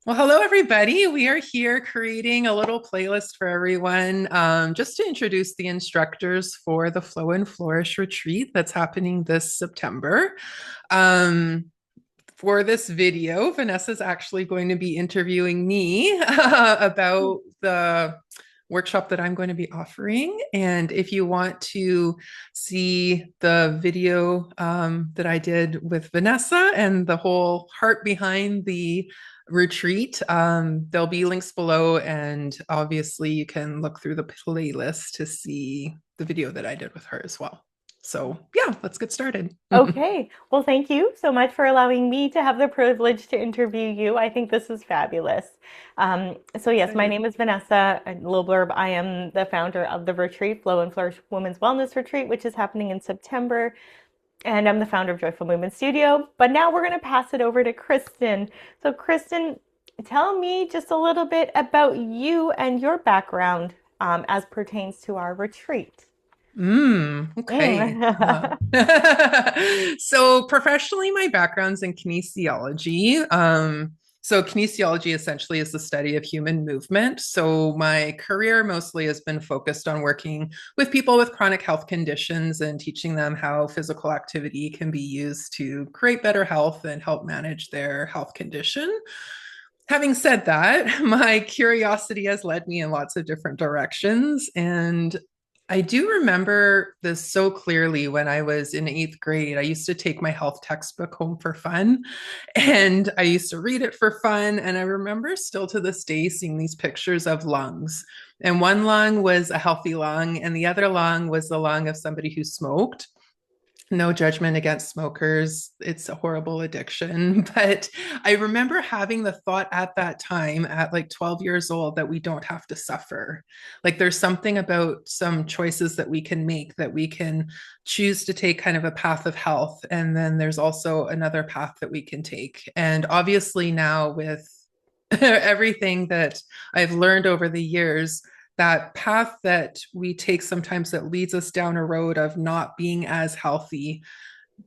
Well, hello, everybody. We are here creating a little playlist for everyone just to introduce the instructors for the Flow and Flourish retreat that's happening this September. Um, for this video, Vanessa's actually going to be interviewing me about the workshop that I'm going to be offering. And if you want to see the video that I did with Vanessa and the whole heart behind the retreat, there'll be links below. And obviously, you can look through the playlist to see the video that I did with her as well. So, yeah, let's get started. Okay. Well, thank you so much for allowing me to have the privilege to interview you. I think this is fabulous. Yes, my Excited. name is Vanessa. A little blurb. I am the founder of the retreat, Flow and Flourish Women's Wellness Retreat, which is happening in September. And I'm the founder of Joyful Movement Studio. But now we're going to pass it over to Kristen. So, Kristen, tell me just a little bit about you and your background as pertains to our retreat. Okay. Mm. So professionally, my background's in kinesiology. So kinesiology essentially is the study of human movement. So my career mostly has been focused on working with people with chronic health conditions and teaching them how physical activity can be used to create better health and help manage their health condition. Having said that, my curiosity has led me in lots of different directions. And I do remember this so clearly when I was in eighth grade. I used to take my health textbook home for fun and I used to read it for fun. And I remember still to this day seeing these pictures of lungs. And one lung was a healthy lung, and the other lung was the lung of somebody who smoked. No judgment against smokers. It's a horrible addiction. But I remember having the thought at that time, at like 12 years old, that we don't have to suffer. Like there's something about some choices that we can make, that we can choose to take kind of a path of health. And then there's also another path that we can take. And obviously, now with everything that I've learned over the years, that path that we take sometimes that leads us down a road of not being as healthy,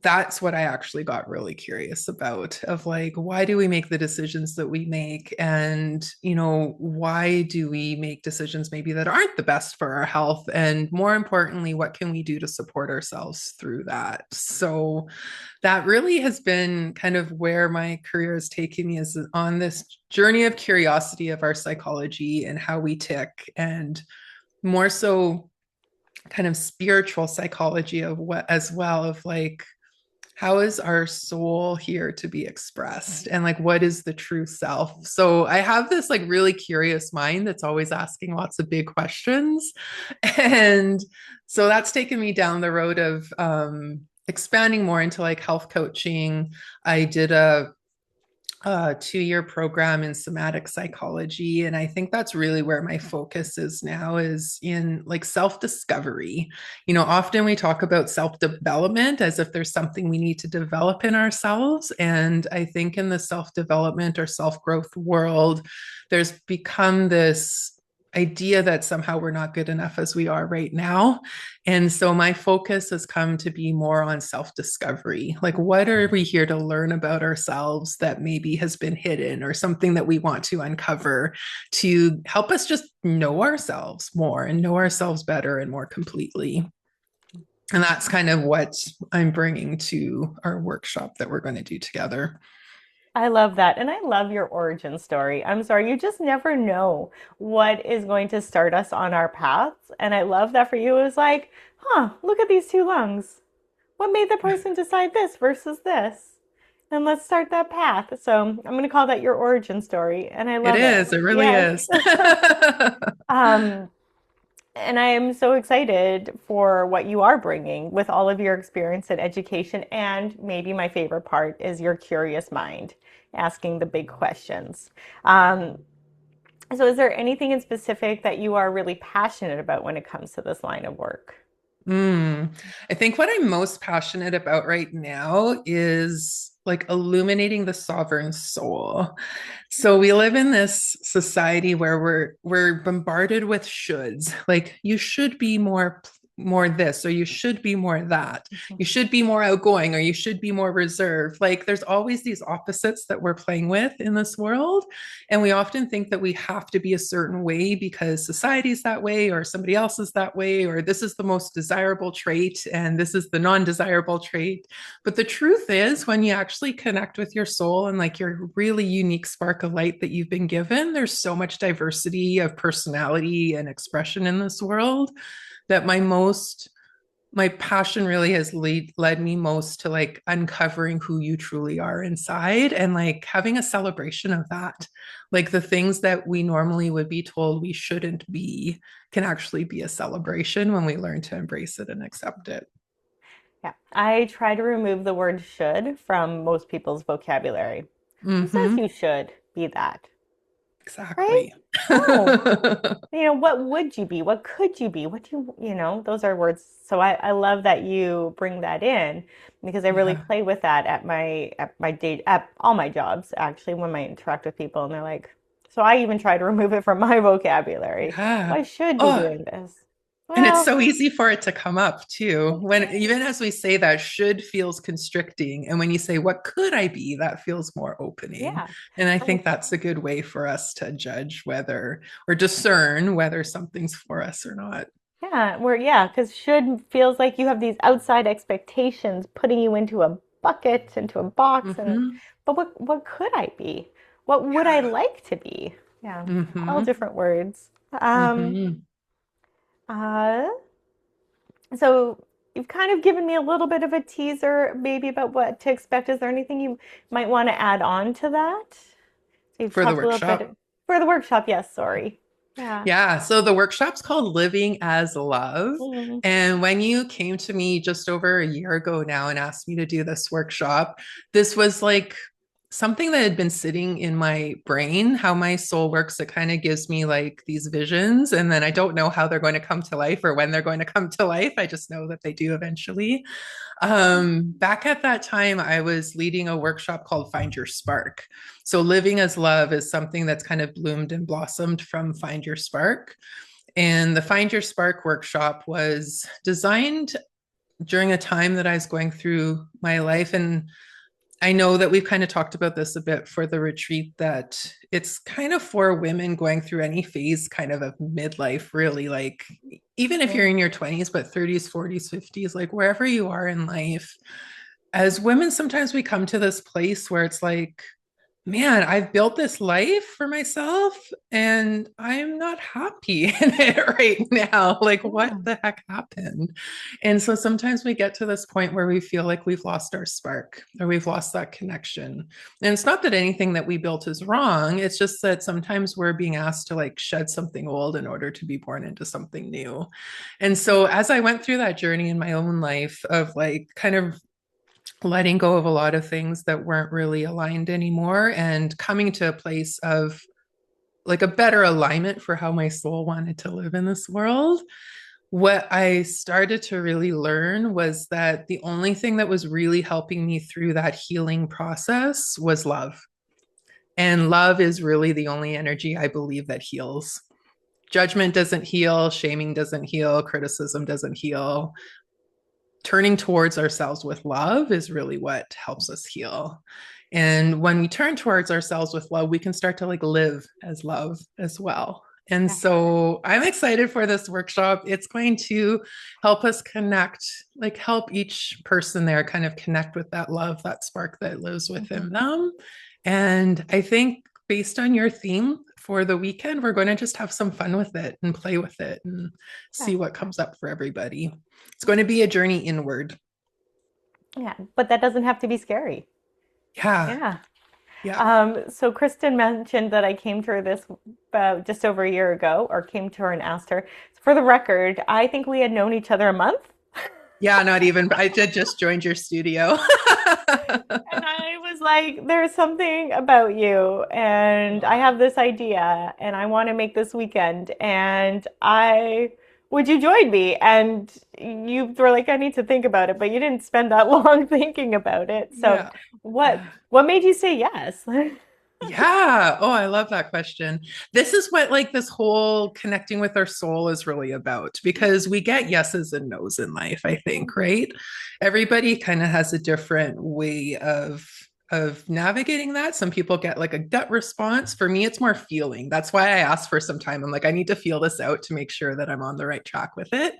that's what I actually got really curious about, of like, why do we make the decisions that we make? And, why do we make decisions maybe that aren't the best for our health? And more importantly, what can we do to support ourselves through that? So that really has been kind of where my career has taken me, is on this journey of curiosity of our psychology and how we tick, and more so kind of spiritual psychology of what as well, of like, how is our soul here to be expressed, and like what is the true self? So I have this like really curious mind that's always asking lots of big questions. And so that's taken me down the road of expanding more into like health coaching. I did a 2-year program in somatic psychology, and I think that's really where my focus is now, is in like self-discovery. Often we talk about self-development as if there's something we need to develop in ourselves, and I think in the self-development or self-growth world, there's become this idea that somehow we're not good enough as we are right now. And so my focus has come to be more on self discovery. Like, what are we here to learn about ourselves that maybe has been hidden, or something that we want to uncover to help us just know ourselves more and know ourselves better and more completely? And that's kind of what I'm bringing to our workshop that we're going to do together. I love that. And I love your origin story. I'm sorry, you just never know what is going to start us on our paths. And I love that for you. It was like, look at these two lungs. What made the person decide this versus this? And let's start that path. So I'm going to call that your origin story. And I It love it. is, it really Yes. is. um, and I am so excited for what you are bringing with all of your experience and education. And maybe my favorite part is your curious mind, asking the big questions. Um, so, is there anything in specific that you are really passionate about when it comes to this line of work? Mm. I think what I'm most passionate about right now is like illuminating the sovereign soul. So we live in this society where we're bombarded with shoulds. Like, you should be more this, or you should be more that. Mhm. You should be more outgoing, or you should be more reserved. Like there's always these opposites that we're playing with in this world. And we often think that we have to be a certain way because society's that way, or somebody else is that way, or this is the most desirable trait and this is the non desirable trait. But the truth is, when you actually connect with your soul and like your really unique spark of light that you've been given, there's so much diversity of personality and expression in this world that my passion really has led me most to like uncovering who you truly are inside and like having a celebration of that. Like the things that we normally would be told we shouldn't be can actually be a celebration when we learn to embrace it and accept it. Yeah. I try to remove the word should from most people's vocabulary. Who says Mm-hmm. you should be that? Right? Exactly. No. What would you be? What could you be? What do those are words. So I love that you bring that in because I really Yeah. play with that at all my jobs actually when I interact with people and they're like, so I even try to remove it from my vocabulary. So Yeah. I should be Oh, doing this. and it's Well, so easy for it to come up too. it When even is. as we say that should feels constricting. And when you say, what could I be? That feels more opening. Yeah. And I Right. think that's a good way for us to judge whether or discern whether something's for us or not. Yeah, because should feels like you have these outside expectations putting you into a bucket, into a box, and Mm-hmm. but what could I be? What would I Yeah. like to be? Yeah, all Mm-hmm. different words. Um, Mm-hmm. uh, so you've kind of given me a little bit of a teaser, maybe about what to expect. Is there anything you might want to add on to that? So you've For the talked a little bit workshop. for the workshop. Yes, sorry. Yeah. Yeah. So the workshop's called Living as Love. Mhm. And when you came to me just over a year ago now and asked me to do this workshop, this was like something that had been sitting in my brain, how my soul works. It kind of gives me like these visions. And then I don't know how they're going to come to life or when they're going to come to life. I just know that they do eventually. Back at that time, I was leading a workshop called Find Your Spark. So, living as love is something that's kind of bloomed and blossomed from Find Your Spark. And the Find Your Spark workshop was designed during a time that I was going through my life. And I know that we've kind of talked about this a bit for the retreat, that it's kind of for women going through any phase kind of midlife, really. Like, even if you're in your 20s, but 30s, 40s, 50s, like wherever you are in life, as women, sometimes we come to this place where it's like, man, I've built this life for myself and I'm not happy in it right now. Like, what Yeah. the heck happened? And so sometimes we get to this point where we feel like we've lost our spark or we've lost that connection. And it's not that anything that we built is wrong. It's just that sometimes we're being asked to like shed something old in order to be born into something new. And so as I went through that journey in my own life of like kind of letting go of a lot of things that weren't really aligned anymore and coming to a place of like a better alignment for how my soul wanted to live in this world. What I started to really learn was that the only thing that was really helping me through that healing process was love. And love is really the only energy I believe that heals. Judgment doesn't heal, shaming doesn't heal, criticism doesn't heal. Turning towards ourselves with love is really what helps us heal. And when we turn towards ourselves with love, we can start to like live as love as well. And Yeah. so I'm excited for this workshop. It's going to help us connect, like help each person there kind of connect with that love, that spark that lives Mhm. within them. And I think based on your theme for the weekend, we're going to just have some fun with it and play with it and Yeah. see what comes up for everybody. It's going to be a journey inward. Yeah, but that doesn't have to be scary. Yeah. Yeah. Yeah. So Kristen mentioned that I came to her this just over a year ago, or came to her and asked her. For the record, I think we had known each other a month. Yeah. Not even, I did just joined your studio. And I was like, there's something about you, and I have this idea, and I want to make this weekend, and would you join me? And you were like, I need to think about it, but you didn't spend that long thinking about it. So Yeah. what Yeah. what made you say yes? Yeah. Oh, I love that question. This is what like this whole connecting with our soul is really about because we get yeses and nos in life, I think, right? Everybody kind of has a different way of navigating that. Some people get like a gut response. For me, it's more feeling. That's why I asked for some time. I'm like, I need to feel this out to make sure that I'm on the right track with it.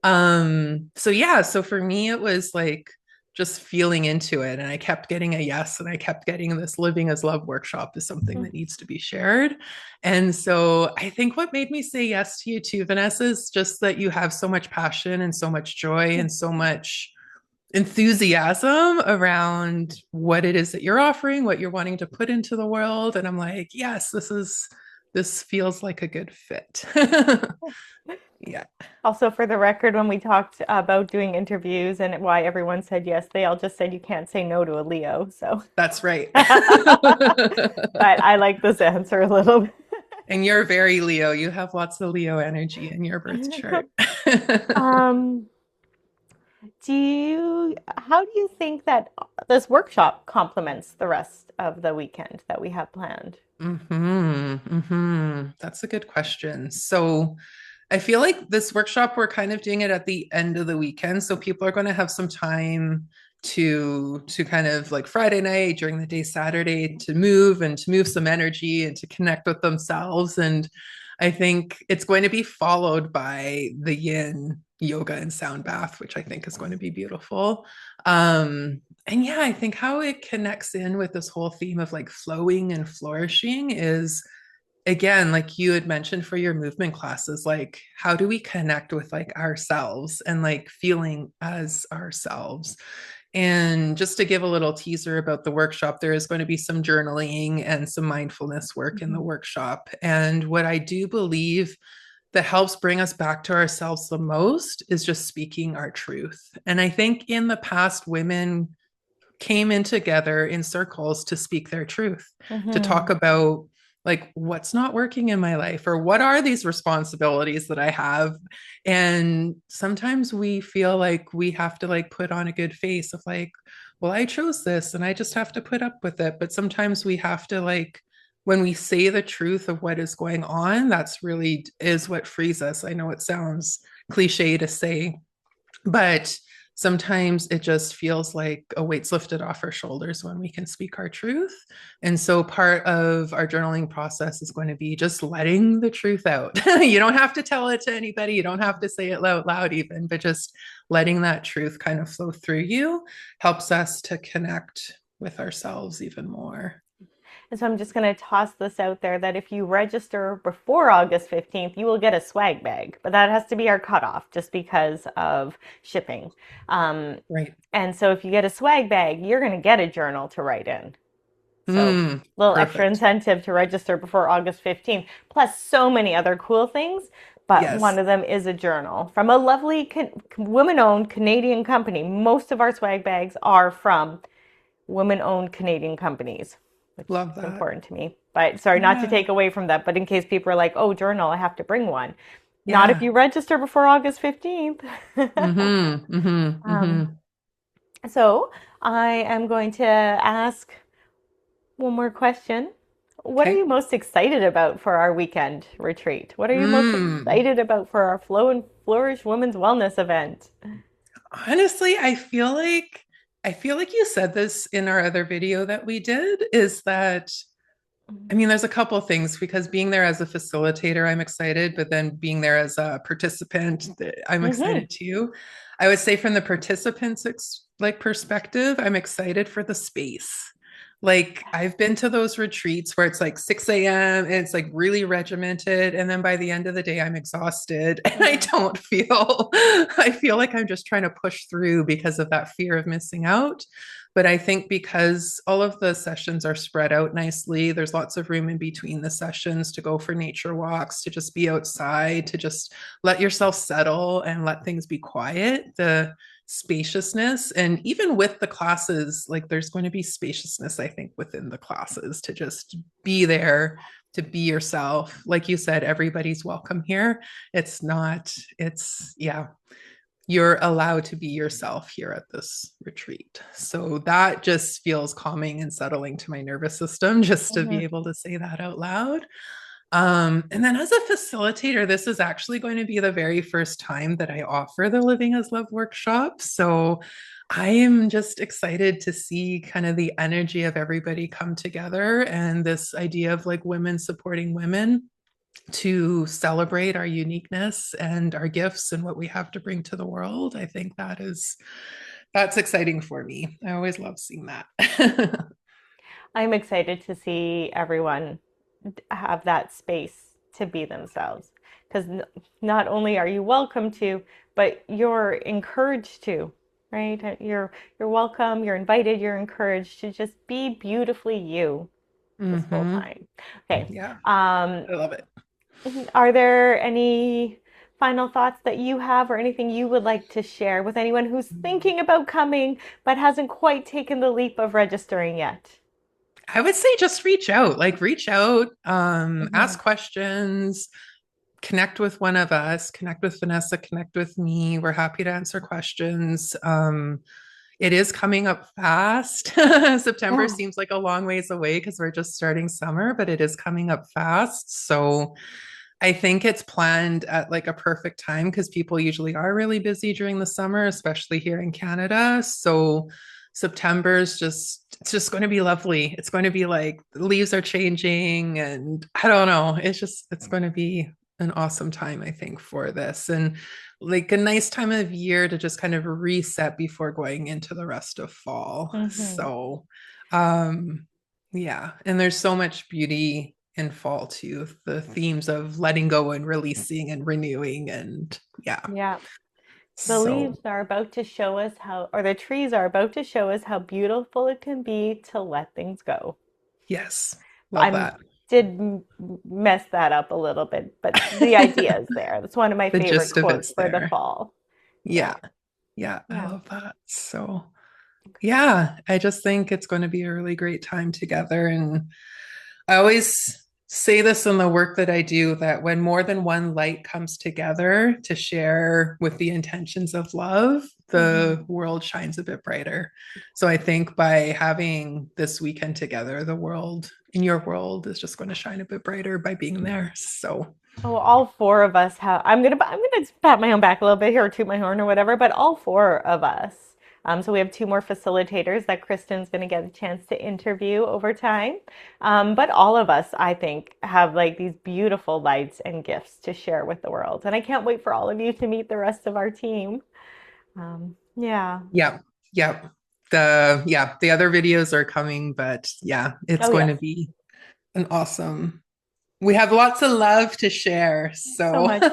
So yeah, so for me it was like just feeling into it and I kept getting a yes and I kept getting this living as love workshop is something that needs to be shared. And so I think what made me say yes to you too, Vanessa, is just that you have so much passion and so much joy and so much enthusiasm around what it is that you're offering, what you're wanting to put into the world. And I'm like, yes, this feels like a good fit. Yeah. Also, for the record, when we talked about doing interviews and why everyone said yes, they all just said you can't say no to a Leo. So, That's right. but I like this answer a little And you're very Leo. You have lots of Leo energy in your birth bit. chart. Um, how do you think that this workshop complements the rest of the weekend that we have planned? That's a good question. So I feel like this workshop, we're kind of doing it at the end of the weekend. So people are going to have some time to kind of like Friday night during the day, Saturday to move some energy and to connect with themselves. And I think it's going to be followed by the yin yoga and sound bath, which I think is going to be beautiful. And yeah, I think how it connects in with this whole theme of like flowing and flourishing is again, like you had mentioned for your movement classes, like how do we connect with like ourselves and like feeling as ourselves? And just to give a little teaser about the workshop, there is going to be some journaling and some mindfulness work in the Mhm. workshop. And what I do believe that helps bring us back to ourselves the most is just speaking our truth. And I think in the past, women came in together in circles to speak their truth, to talk Mhm. about like what's not working in my life or what are these responsibilities that I have. And sometimes we feel like we have to like put on a good face of like, well, I chose this and I just have to put up with it. But sometimes we have to like, when we say the truth of what is going on, that's really is what frees us. I know it sounds cliche to say, but sometimes it just feels like a weight's lifted off our shoulders when we can speak our truth. And so part of our journaling process is going to be just letting the truth out. You don't have to tell it to anybody, you don't have to say it out loud even, but just letting that truth kind of flow through you helps us to connect with ourselves even more. And so I'm just going to toss this out there that if you register before August 15th, you will get a swag bag, but that has to be our cutoff just because of shipping. Um, Right. and so if you get a swag bag, you're going to get a journal to write in. So little extra Perfect. incentive to register before August 15th, plus so many other cool things. But one Yes. of them is a journal from a lovely women-owned Canadian company. Most of our swag bags are from women-owned Canadian companies, which Love is that. important to me. But sorry, not to Yeah. take away from that, but in case people are like, "Oh, journal, I have to bring one." Not if Yeah. you register before August 15th. um, Mm-hmm. so I am going to ask one more question. What are you Okay. most excited about for our weekend retreat? What are you most Mm. excited about for our Flow and Flourish Women's Wellness event? Honestly, I feel like you said this in our other video that we did is that I mean, there's a couple of things because being there as a facilitator, I'm excited, but then being there as a participant, I'm Mm-hmm. excited too. I would say from the participants like perspective, I'm excited for the space. Like I've been to those retreats where it's like 6 a.m. and it's like really regimented. And then by the end of the day, I'm exhausted and I Mm-hmm. don't feel, I feel like I'm just trying to push through because of that fear of missing out. But I think because all of the sessions are spread out nicely, there's lots of room in between the sessions to go for nature walks, to just be outside, to just let yourself settle and let things be quiet. The spaciousness, and even with the classes, like there's going to be spaciousness, I think, within the classes to just be there, to be yourself. Like you said, everybody's welcome here. It's not, it's, yeah, you're allowed to be yourself here at this retreat. So that just feels calming and settling to my nervous system just to be Mhm. able to say that out loud. And then as a facilitator, this is actually going to be the very first time that I offer the Living as Love workshop. So I am just excited to see kind of the energy of everybody come together and this idea of like women supporting women to celebrate our uniqueness and our gifts and what we have to bring to the world. I think that's exciting for me. I always love seeing that. I'm excited to see everyone have that space to be themselves because not only are you welcome to, but you're encouraged to, right? You're welcome, you're invited, you're encouraged to just be beautifully you this whole Mm-hmm. time. Okay. Yeah, Um, I love it. are there any final thoughts that you have or anything you would like to share with anyone who's thinking about coming but hasn't quite taken the leap of registering yet? I would say just reach out, Mhm. ask questions, connect with one of us, connect with Vanessa, connect with me. We're happy to answer questions. It is coming up fast. September Yeah. seems like a long ways away because we're just starting summer, but it is coming up fast. So I think it's planned at like a perfect time because people usually are really busy during the summer, especially here in Canada. So September is just it's just going to be lovely. It's going to be like the leaves are changing and I don't know. It's going to be an awesome time, I think, for this. And like a nice time of year to just kind of reset before going into the rest of fall. Hmm. So um yeah, and there's so much beauty in fall too. The themes of letting go and releasing and renewing and yeah. Yeah. The So leaves are about to show us how, or the trees are about to show us how beautiful it can be to let things go. yes, love I that. did mess that up a little bit, but the idea is there. That's one of my The favorite gist of quotes it's for the there. fall. Yeah. Yeah. Yeah, I Yeah. love that. So yeah, I just think it's going to be a really great time together. And I always say this in the work that I do that when more than one light comes together to share with the intentions of love, Hmm. the world shines a bit brighter. So I think by having this weekend together, the world in your world is just going to shine a bit brighter by being there. So, Oh, all four of us have. I'm gonna pat my own back a little bit here, or toot my horn, or whatever. But all four of us. So we have two more facilitators that Kristen's gonna get a chance to interview over time. But all of us, I think, have like these beautiful lights and gifts to share with the world, and I can't wait for all of you to meet the rest of our team. Yeah. yeah, yeah. The other videos are coming, but yeah, it's Oh going yes. to be an awesome. We have lots of love to share. So So much,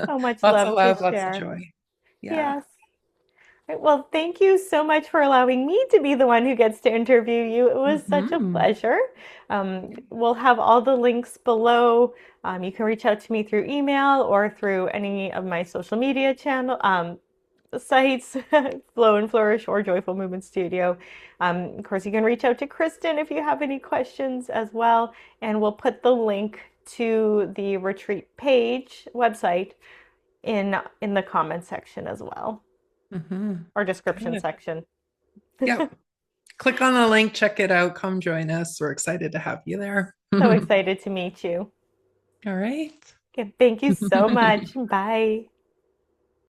so much lots of love to love, lots of share. joy. Yeah. Yes. Right, well, thank you so much for allowing me to be the one who gets to interview you. It was such a Hmm. pleasure. We'll have all the links below. You can reach out to me through email or through any of my social media channel sites, Flow and Flourish or Joyful Movement Studio. Of course, you can reach out to Kristen if you have any questions as well, and we'll put the link to the retreat page website in the comment section as well, Hmm. or description Good. section. Yep. Click on the link, check it out, come join us. We're excited to have you there. So All excited to meet you. right. Okay, thank you so much. Bye.